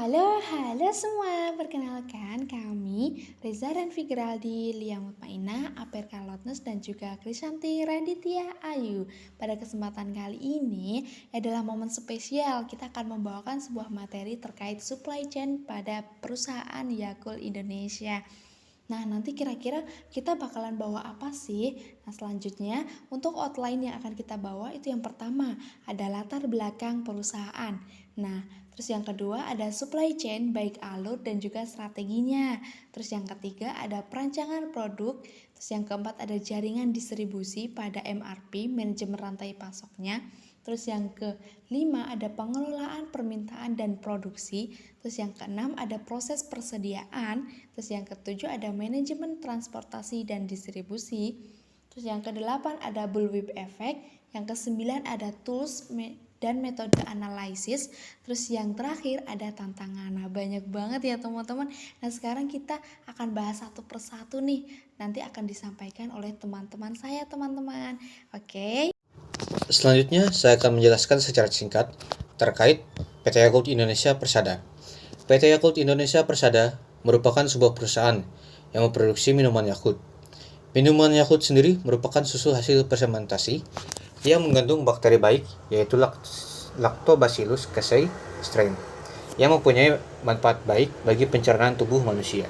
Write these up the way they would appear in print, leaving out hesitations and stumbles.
Halo semua, perkenalkan kami Reza dan Figraldi, Lia Mutmainah, Aper Kalotnus dan juga Krisanti Raditya Ayu. Pada kesempatan kali ini adalah momen spesial, kita akan membawakan sebuah materi terkait supply chain pada perusahaan Yakult Indonesia. Nah, nanti kira-kira kita bakalan bawa apa sih? Nah, selanjutnya untuk outline yang akan kita bawa itu yang pertama ada latar belakang perusahaan. Nah, terus yang kedua ada supply chain baik alur dan juga strateginya. Terus yang ketiga ada perancangan produk. Terus yang keempat ada jaringan distribusi pada MRP, manajemen rantai pasoknya. Terus yang kelima ada pengelolaan permintaan dan produksi. Terus yang keenam ada proses persediaan. Terus yang ketujuh ada manajemen transportasi dan distribusi. Terus yang kedelapan ada bullwhip effect. Yang kesembilan ada tools dan metode analisis. Terus yang terakhir ada tantangan. Nah, banyak banget ya teman-teman. Nah, sekarang kita akan bahas satu persatu nih. Nanti akan disampaikan oleh teman-teman saya teman-teman. Oke. Selanjutnya, saya akan menjelaskan secara singkat terkait PT Yakult Indonesia Persada. PT Yakult Indonesia Persada merupakan sebuah perusahaan yang memproduksi minuman Yakult. Minuman Yakult sendiri merupakan susu hasil fermentasi yang mengandung bakteri baik, yaitu Lactobacillus casei strain, yang mempunyai manfaat baik bagi pencernaan tubuh manusia.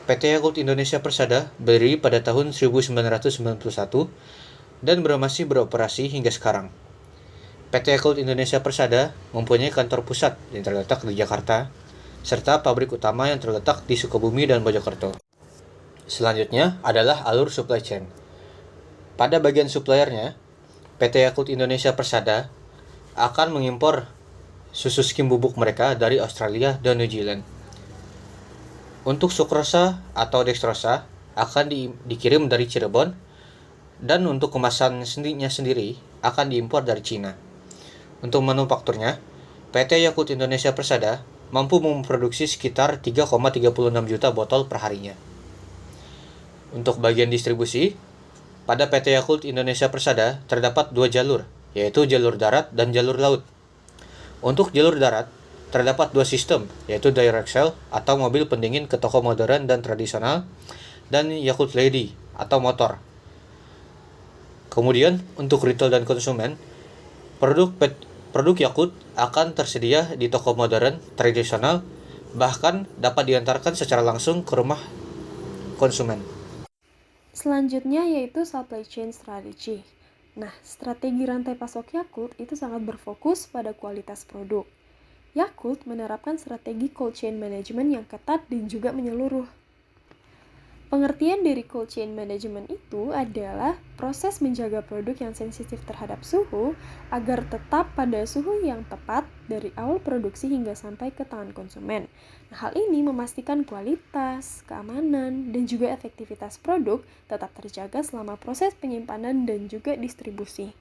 PT Yakult Indonesia Persada berdiri pada tahun 1991 dan masih beroperasi hingga sekarang. PT Yakult Indonesia Persada mempunyai kantor pusat yang terletak di Jakarta, serta pabrik utama yang terletak di Sukabumi dan Mojokerto. Selanjutnya adalah alur supply chain. Pada bagian suppliernya, PT Yakult Indonesia Persada akan mengimpor susu skim bubuk mereka dari Australia dan New Zealand. Untuk sukrosa atau dextrosa akan dikirim dari Cirebon, dan untuk kemasan sendiri akan diimpor dari Cina. Untuk manufakturnya, PT Yakult Indonesia Persada mampu memproduksi sekitar 3,36 juta botol per harinya. Untuk bagian distribusi, pada PT Yakult Indonesia Persada terdapat dua jalur, yaitu jalur darat dan jalur laut. Untuk jalur darat, terdapat dua sistem, yaitu direct sell atau mobil pendingin ke toko modern dan tradisional, dan Yakult Lady atau motor. Kemudian, untuk retail dan konsumen, produk Yakult akan tersedia di toko modern, tradisional, bahkan dapat diantarkan secara langsung ke rumah konsumen. Selanjutnya yaitu supply chain strategy. Nah, strategi rantai pasok Yakult itu sangat berfokus pada kualitas produk. Yakult menerapkan strategi cold chain management yang ketat dan juga menyeluruh. Pengertian dari cold chain management itu adalah proses menjaga produk yang sensitif terhadap suhu agar tetap pada suhu yang tepat dari awal produksi hingga sampai ke tangan konsumen. Nah, hal ini memastikan kualitas, keamanan, dan juga efektivitas produk tetap terjaga selama proses penyimpanan dan juga distribusi.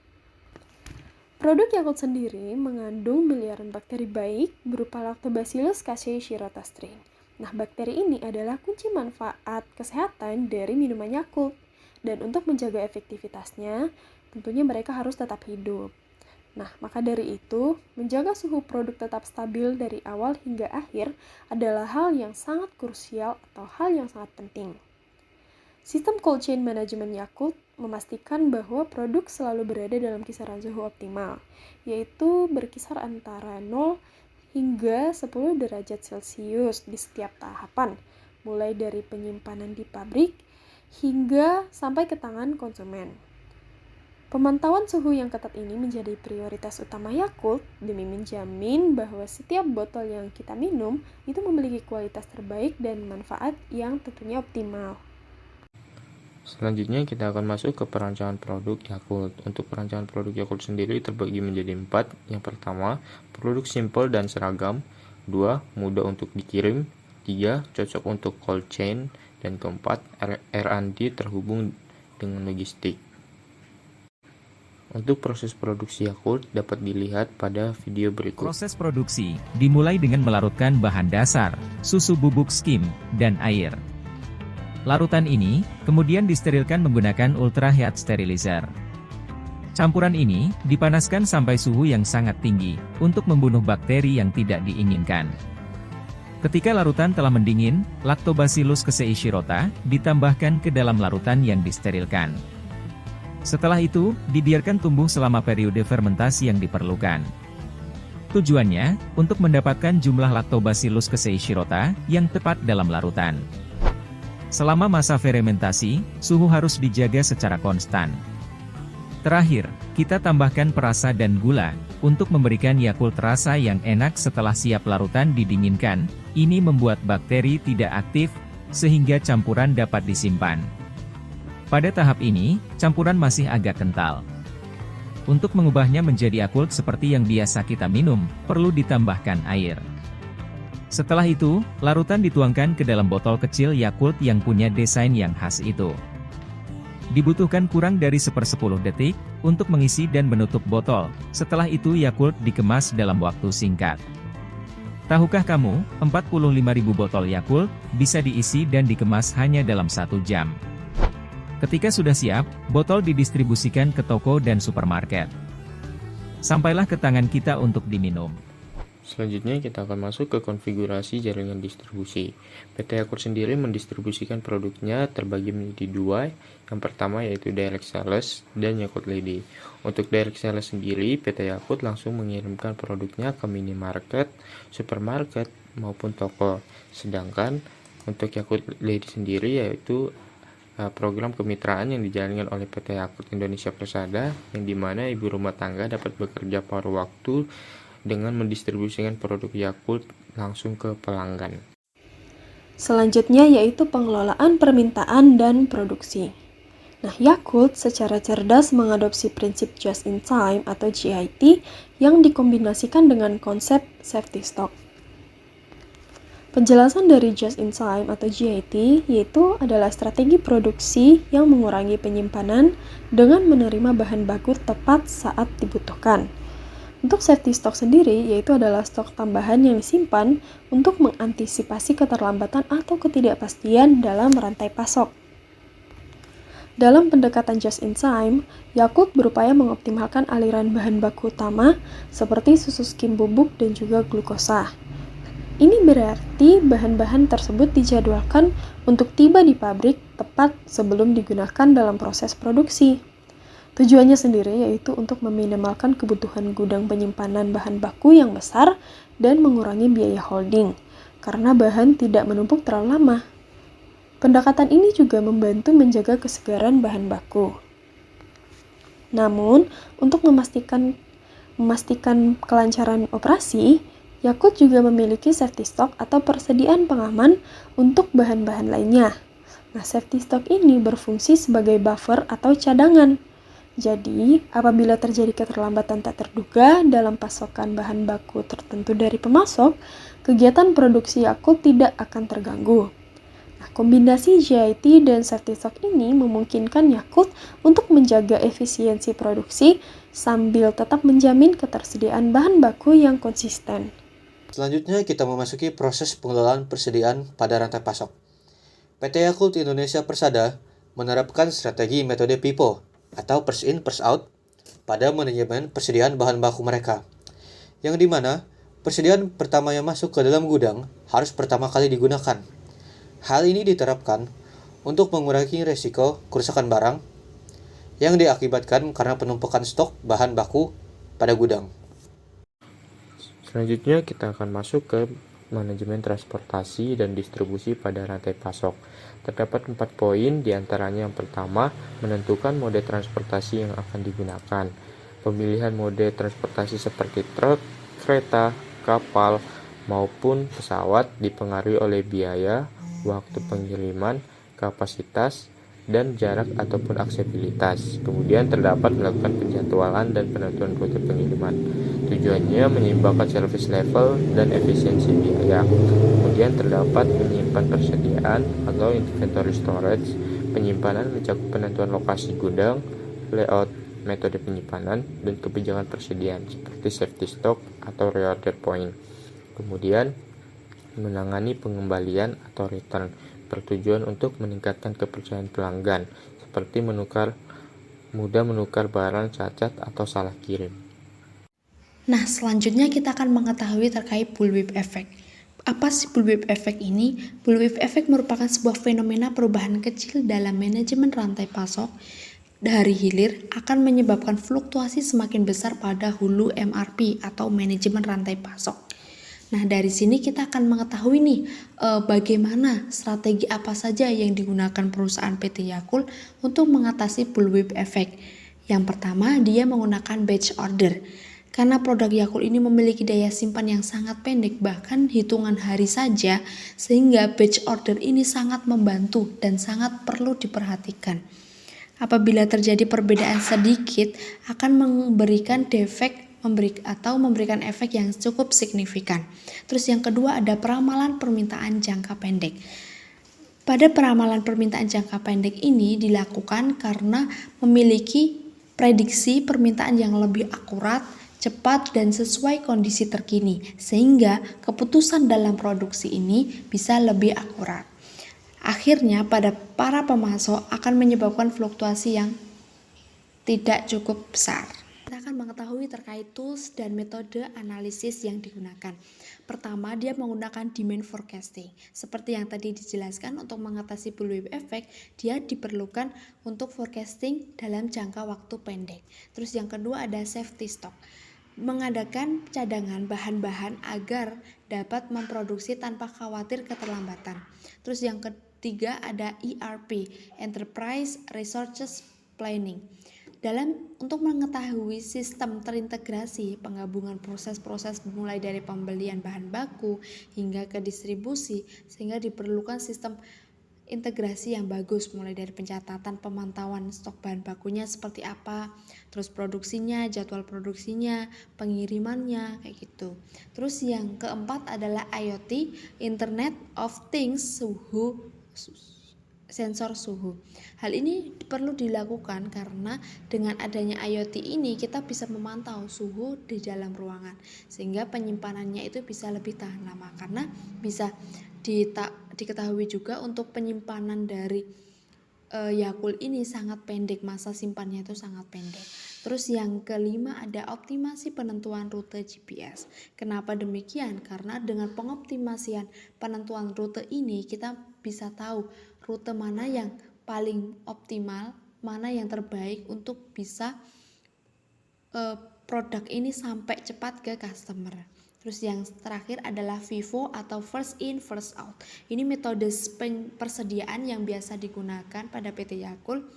Produk Yakult sendiri mengandung miliaran bakteri baik berupa Lactobacillus casei shirota strain. Nah, bakteri ini adalah kunci manfaat kesehatan dari minuman Yakult. Dan untuk menjaga efektivitasnya, tentunya mereka harus tetap hidup. Nah, maka dari itu, menjaga suhu produk tetap stabil dari awal hingga akhir adalah hal yang sangat krusial atau hal yang sangat penting. Sistem cold chain management Yakult memastikan bahwa produk selalu berada dalam kisaran suhu optimal, yaitu berkisar antara 0 hingga 10 derajat Celcius di setiap tahapan, mulai dari penyimpanan di pabrik hingga sampai ke tangan konsumen. Pemantauan suhu yang ketat ini menjadi prioritas utama Yakult demi menjamin bahwa setiap botol yang kita minum itu memiliki kualitas terbaik dan manfaat yang tentunya optimal. Selanjutnya kita akan masuk ke perancangan produk Yakult. Untuk perancangan produk Yakult sendiri terbagi menjadi 4. Yang pertama, produk simple dan seragam. 2. Mudah untuk dikirim. 3. Cocok untuk cold chain. Dan keempat, R&D terhubung dengan logistik. Untuk proses produksi Yakult dapat dilihat pada video berikut. Proses produksi dimulai dengan melarutkan bahan dasar, susu bubuk skim, dan air. Larutan ini kemudian disterilkan menggunakan ultra heat sterilizer. Campuran ini dipanaskan sampai suhu yang sangat tinggi untuk membunuh bakteri yang tidak diinginkan. Ketika larutan telah mendingin, Lactobacillus casei shirota ditambahkan ke dalam larutan yang disterilkan. Setelah itu, dibiarkan tumbuh selama periode fermentasi yang diperlukan. Tujuannya, untuk mendapatkan jumlah Lactobacillus casei shirota yang tepat dalam larutan. Selama masa fermentasi, suhu harus dijaga secara konstan. Terakhir, kita tambahkan perasa dan gula, untuk memberikan Yakult rasa yang enak setelah siap larutan didinginkan. Ini membuat bakteri tidak aktif, sehingga campuran dapat disimpan. Pada tahap ini, campuran masih agak kental. Untuk mengubahnya menjadi Yakult seperti yang biasa kita minum, perlu ditambahkan air. Setelah itu, larutan dituangkan ke dalam botol kecil Yakult yang punya desain yang khas itu. Dibutuhkan kurang dari 1/10 detik, untuk mengisi dan menutup botol. Setelah itu Yakult dikemas dalam waktu singkat. Tahukah kamu, 45.000 botol Yakult bisa diisi dan dikemas hanya dalam 1 jam. Ketika sudah siap, botol didistribusikan ke toko dan supermarket. Sampailah ke tangan kita untuk diminum. Selanjutnya kita akan masuk ke konfigurasi jaringan distribusi. PT Yakult sendiri mendistribusikan produknya terbagi menjadi 2. Yang pertama yaitu direct sales dan Yakult Lady. Untuk direct sales sendiri, PT Yakult langsung mengirimkan produknya ke minimarket, supermarket, maupun toko. Sedangkan untuk Yakult Lady sendiri yaitu program kemitraan yang dijalankan oleh PT Yakult Indonesia Persada, yang dimana ibu rumah tangga dapat bekerja paruh waktu dengan mendistribusikan produk Yakult langsung ke pelanggan. Selanjutnya yaitu pengelolaan permintaan dan produksi. Nah, Yakult secara cerdas mengadopsi prinsip just in time atau JIT yang dikombinasikan dengan konsep safety stock. Penjelasan dari just in time atau JIT yaitu adalah strategi produksi yang mengurangi penyimpanan dengan menerima bahan baku tepat saat dibutuhkan. Untuk safety stock sendiri, yaitu adalah stok tambahan yang disimpan untuk mengantisipasi keterlambatan atau ketidakpastian dalam rantai pasok. Dalam pendekatan just in time, Yakult berupaya mengoptimalkan aliran bahan baku utama seperti susu skim bubuk dan juga glukosa. Ini berarti bahan-bahan tersebut dijadwalkan untuk tiba di pabrik tepat sebelum digunakan dalam proses produksi. Tujuannya sendiri yaitu untuk meminimalkan kebutuhan gudang penyimpanan bahan baku yang besar dan mengurangi biaya holding, karena bahan tidak menumpuk terlalu lama. Pendekatan ini juga membantu menjaga kesegaran bahan baku. Namun, untuk memastikan kelancaran operasi, Yakult juga memiliki safety stock atau persediaan pengaman untuk bahan-bahan lainnya. Nah, safety stock ini berfungsi sebagai buffer atau cadangan. Jadi, apabila terjadi keterlambatan tak terduga dalam pasokan bahan baku tertentu dari pemasok, kegiatan produksi Yakult tidak akan terganggu. Nah, kombinasi JIT dan safety stock ini memungkinkan Yakult untuk menjaga efisiensi produksi sambil tetap menjamin ketersediaan bahan baku yang konsisten. Selanjutnya kita memasuki proses pengelolaan persediaan pada rantai pasok. PT Yakult Indonesia Persada menerapkan strategi metode PIPO atau first in first out pada manajemen persediaan bahan baku mereka, yang dimana persediaan pertama yang masuk ke dalam gudang harus pertama kali digunakan. Hal ini diterapkan untuk mengurangi risiko kerusakan barang yang diakibatkan karena penumpukan stok bahan baku pada gudang. Selanjutnya kita akan masuk ke manajemen transportasi dan distribusi pada rantai pasok. Terdapat 4 poin, diantaranya yang pertama, menentukan mode transportasi yang akan digunakan. Pemilihan mode transportasi seperti truk, kereta, kapal, maupun pesawat dipengaruhi oleh biaya, waktu pengiriman, kapasitas, dan jarak ataupun aksesibilitas. Kemudian terdapat melakukan penjadwalan dan penentuan rute pengiriman. Tujuannya menyeimbangkan service level dan efisiensi biaya. Kemudian terdapat menyimpan persediaan atau inventory storage. Penyimpanan mencakup penentuan lokasi gudang, layout, metode penyimpanan, dan kebijakan persediaan seperti safety stock atau reorder point. Kemudian menangani pengembalian atau return, bertujuan untuk meningkatkan kepercayaan pelanggan, seperti mudah menukar barang cacat atau salah kirim. Nah, selanjutnya kita akan mengetahui terkait bullwhip effect. Apa sih bullwhip effect ini? Bullwhip effect merupakan sebuah fenomena perubahan kecil dalam manajemen rantai pasok dari hilir akan menyebabkan fluktuasi semakin besar pada hulu MRP atau manajemen rantai pasok. Nah, dari sini kita akan mengetahui nih bagaimana strategi apa saja yang digunakan perusahaan PT Yakult untuk mengatasi bullwhip effect. Yang pertama, dia menggunakan batch order. Karena produk Yakult ini memiliki daya simpan yang sangat pendek, bahkan hitungan hari saja, sehingga batch order ini sangat membantu dan sangat perlu diperhatikan. Apabila terjadi perbedaan sedikit, akan memberikan memberikan efek yang cukup signifikan. Terus yang kedua ada peramalan permintaan jangka pendek. Pada peramalan permintaan jangka pendek ini dilakukan karena memiliki prediksi permintaan yang lebih akurat, cepat, dan sesuai kondisi terkini, sehingga keputusan dalam produksi ini bisa lebih akurat. Akhirnya pada para pemasok akan menyebabkan fluktuasi yang tidak cukup besar. Kita akan mengetahui terkait tools dan metode analisis yang digunakan. Pertama, dia menggunakan demand forecasting. Seperti yang tadi dijelaskan, untuk mengatasi bullwhip effect, dia diperlukan untuk forecasting dalam jangka waktu pendek. Terus yang kedua ada safety stock. Mengadakan cadangan bahan-bahan agar dapat memproduksi tanpa khawatir keterlambatan. Terus yang ketiga ada ERP, Enterprise Resources Planning. Untuk mengetahui sistem terintegrasi penggabungan proses-proses mulai dari pembelian bahan baku hingga ke distribusi, sehingga diperlukan sistem integrasi yang bagus, mulai dari pencatatan, pemantauan stok bahan bakunya seperti apa, terus produksinya, jadwal produksinya, pengirimannya, kayak gitu. Terus yang keempat adalah IoT, Internet of Things, sensor suhu. Hal ini perlu dilakukan karena dengan adanya IoT ini kita bisa memantau suhu di dalam ruangan, sehingga penyimpanannya itu bisa lebih tahan lama, karena bisa diketahui juga untuk penyimpanan dari Yakult ini sangat pendek, masa simpannya itu sangat pendek. Terus yang kelima ada optimasi penentuan rute GPS. Kenapa demikian? Karena dengan pengoptimasian penentuan rute ini kita bisa tahu rute mana yang paling optimal, mana yang terbaik untuk bisa produk ini sampai cepat ke customer. Terus yang terakhir adalah FIFO atau first in first out. Ini metode persediaan yang biasa digunakan pada PT Yakult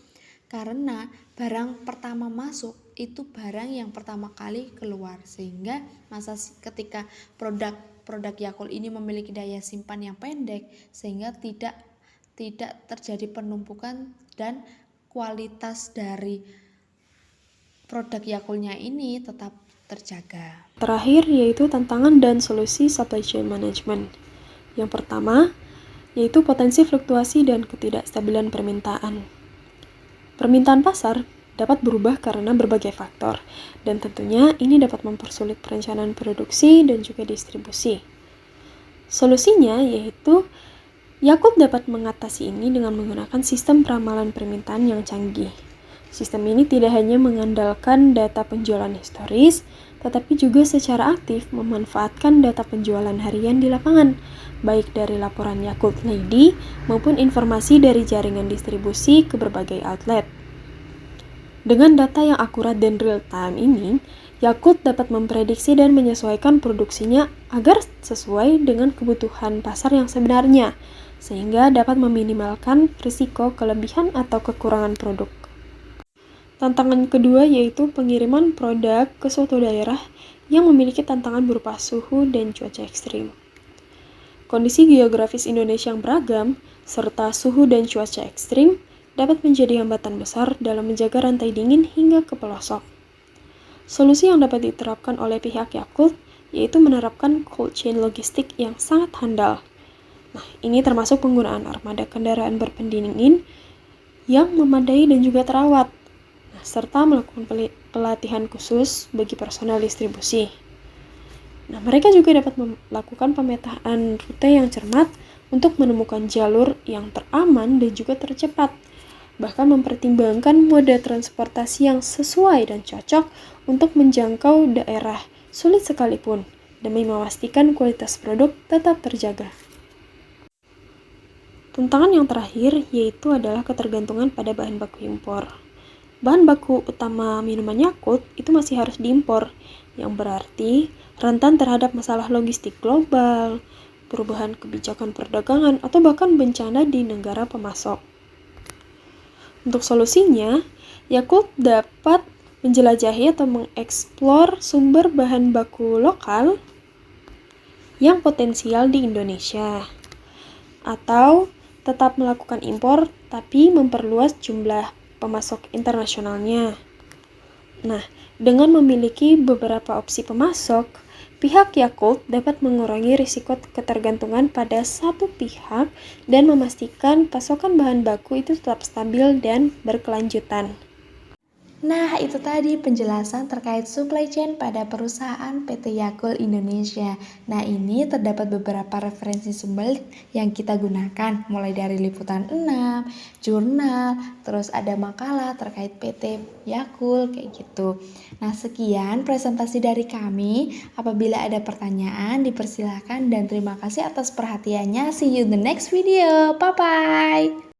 karena barang pertama masuk itu barang yang pertama kali keluar, sehingga ketika produk Yakult ini memiliki daya simpan yang pendek, sehingga tidak terjadi penumpukan dan kualitas dari produk Yakultnya ini tetap terjaga. Terakhir yaitu tantangan dan solusi supply chain management. Yang pertama yaitu potensi fluktuasi dan ketidakstabilan permintaan. Permintaan pasar dapat berubah karena berbagai faktor, dan tentunya ini dapat mempersulit perencanaan produksi dan juga distribusi. Solusinya yaitu Yakult dapat mengatasi ini dengan menggunakan sistem peramalan permintaan yang canggih. Sistem ini tidak hanya mengandalkan data penjualan historis, tetapi juga secara aktif memanfaatkan data penjualan harian di lapangan, baik dari laporan Yakult Lady maupun informasi dari jaringan distribusi ke berbagai outlet. Dengan data yang akurat dan real-time ini, Yakult dapat memprediksi dan menyesuaikan produksinya agar sesuai dengan kebutuhan pasar yang sebenarnya, sehingga dapat meminimalkan risiko kelebihan atau kekurangan produk. Tantangan kedua yaitu pengiriman produk ke suatu daerah yang memiliki tantangan berupa suhu dan cuaca ekstrim. Kondisi geografis Indonesia yang beragam, serta suhu dan cuaca ekstrim dapat menjadi hambatan besar dalam menjaga rantai dingin hingga ke pelosok. Solusi yang dapat diterapkan oleh pihak Yakult yaitu menerapkan cold chain logistik yang sangat handal. Nah, ini termasuk penggunaan armada kendaraan berpendingin yang memadai dan juga terawat, serta melakukan pelatihan khusus bagi personel distribusi. Nah, mereka juga dapat melakukan pemetaan rute yang cermat untuk menemukan jalur yang teraman dan juga tercepat, bahkan mempertimbangkan moda transportasi yang sesuai dan cocok untuk menjangkau daerah sulit sekalipun, demi memastikan kualitas produk tetap terjaga. Tantangan yang terakhir yaitu adalah ketergantungan pada bahan baku impor. Bahan baku utama minuman Yakult itu masih harus diimpor, yang berarti rentan terhadap masalah logistik global, perubahan kebijakan perdagangan, atau bahkan bencana di negara pemasok. Untuk solusinya, Yakult dapat menjelajahi atau mengeksplor sumber bahan baku lokal yang potensial di Indonesia, atau tetap melakukan impor tapi memperluas jumlah pemasok internasionalnya. Nah, dengan memiliki beberapa opsi pemasok, pihak Yakult dapat mengurangi risiko ketergantungan pada satu pihak dan memastikan pasokan bahan baku itu tetap stabil dan berkelanjutan. Nah, itu tadi penjelasan terkait supply chain pada perusahaan PT Yakult Indonesia. Nah, ini terdapat beberapa referensi sumber yang kita gunakan, mulai dari liputan 6, jurnal, terus ada makalah terkait PT Yakult, kayak gitu. Nah, sekian presentasi dari kami. Apabila ada pertanyaan, dipersilakan dan terima kasih atas perhatiannya. See you in the next video. Bye-bye!